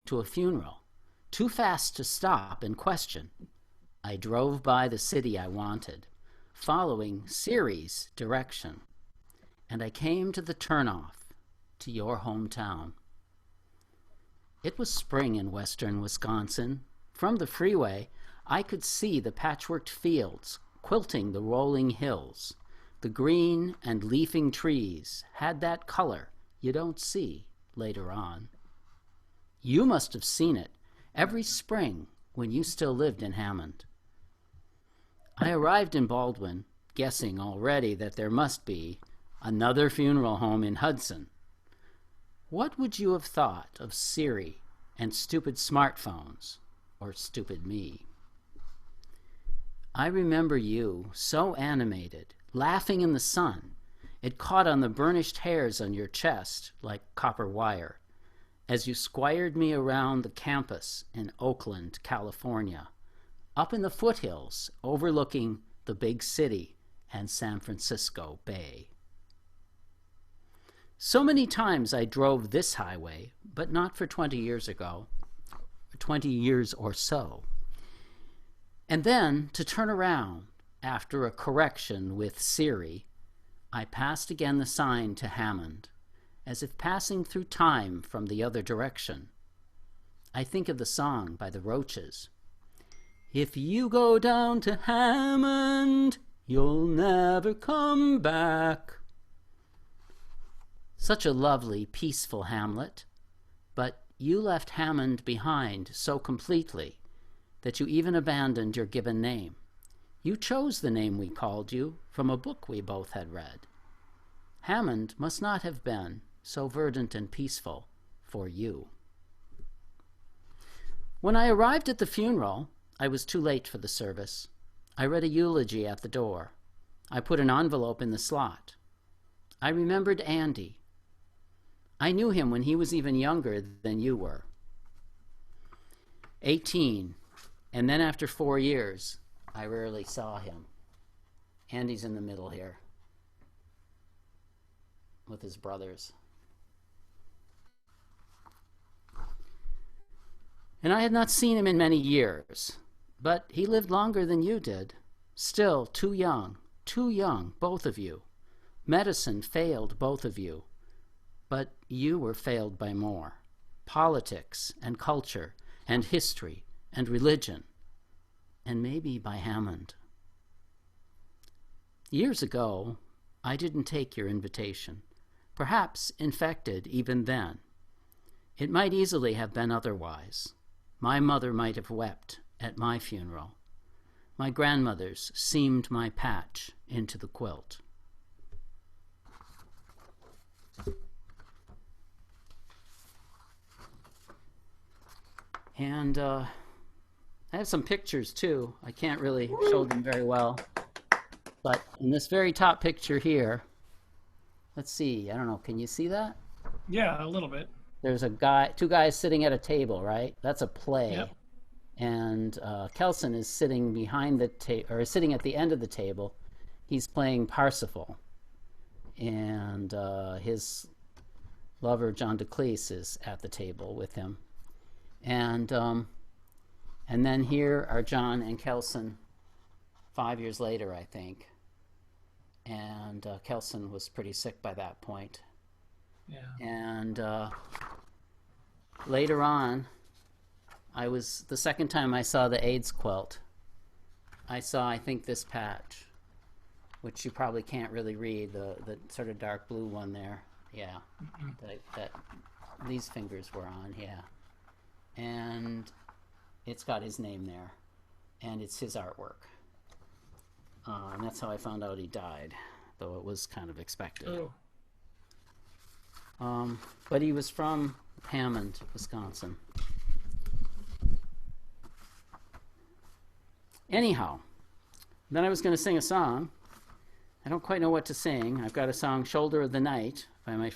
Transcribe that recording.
to a funeral, too fast to stop and question. I drove by the city I wanted, following Siri's direction, and I came to the turnoff to your hometown. It was spring in western Wisconsin. From the freeway, I could see the patchworked fields quilting the rolling hills. The green and leafing trees had that color you don't see later on. You must have seen it every spring when you still lived in Hammond. I arrived in Baldwin, guessing already that there must be another funeral home in Hudson. What would you have thought of Siri and stupid smartphones, or stupid me? I remember you, so animated, laughing in the sun. It caught on the burnished hairs on your chest like copper wire, as you squired me around the campus in Oakland, California, up in the foothills overlooking the big city and San Francisco Bay. So many times I drove this highway, but not for 20 years ago, 20 years or so. And then, to turn around, after a correction with Siri, I passed again the sign to Hammond, as if passing through time from the other direction. I think of the song by the Roaches. If you go down to Hammond, you'll never come back. Such a lovely, peaceful hamlet, but you left Hammond behind so completely that you even abandoned your given name. You chose the name we called you from a book we both had read. Hammond must not have been so verdant and peaceful for you. When I arrived at the funeral, I was too late for the service. I read a eulogy at the door. I put an envelope in the slot. I remembered Andy. I knew him when he was even younger than you were. 18, and then after 4 years, I rarely saw him. Andy's in the middle here with his brothers. And I had not seen him in many years, but he lived longer than you did. Still too young, both of you. Medicine failed both of you, but you were failed by more. Politics and culture and history and religion, and maybe by Hammond. Years ago, I didn't take your invitation, perhaps infected even then. It might easily have been otherwise. My mother might have wept at my funeral. My grandmother's seamed my patch into the quilt. And I have some pictures too. I can't really show them very well. But in this very top picture here, let's see, I don't know, can you see that? Yeah, a little bit. There's a guy, two guys sitting at a table, right? That's a play. Yep. And Kelson is sitting behind the table, or sitting at the end of the table. He's playing Parsifal. And his lover, John DeCleese, is at the table with him. And then here are John and Kelson 5 years later, I think. And Kelson was pretty sick by that point. Yeah. And later on, the second time I saw the AIDS quilt, I saw, I think, this patch, which you probably can't really read, the sort of dark blue one there. Yeah, that these fingers were on, yeah. And it's got his name there, and it's his artwork. And that's how I found out he died, though it was kind of expected. Oh. But he was from Hammond, Wisconsin. Anyhow, then I was going to sing a song. I don't quite know what to sing. I've got a song, Shoulder of the Night, by my